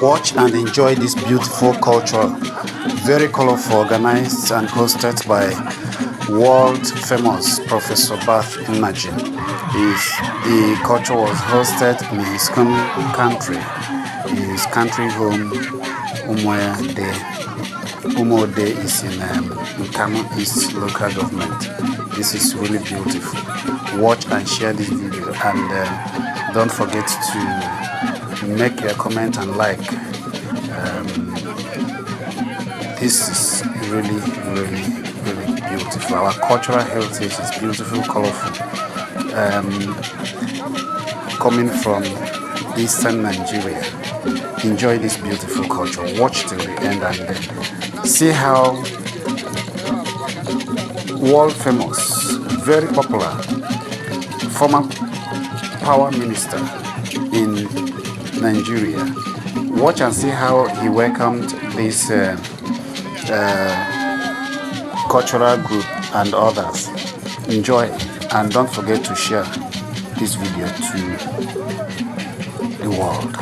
Watch and enjoy this beautiful culture, very colorful, organized and hosted by world famous Professor Barth Nnaji. The culture was hosted in his country home, Umuode. Umuode is in Kano East local government. This is really beautiful. Watch and share this video, and don't forget to make a comment and like. This is really beautiful. Our cultural heritage is beautiful, colorful. Coming from Eastern Nigeria. Enjoy this beautiful culture. Watch till the end and see how world famous, very popular former power minister in Nigeria. Watch and see how he welcomed this cultural group and others. Enjoy, and don't forget to share this video to the world.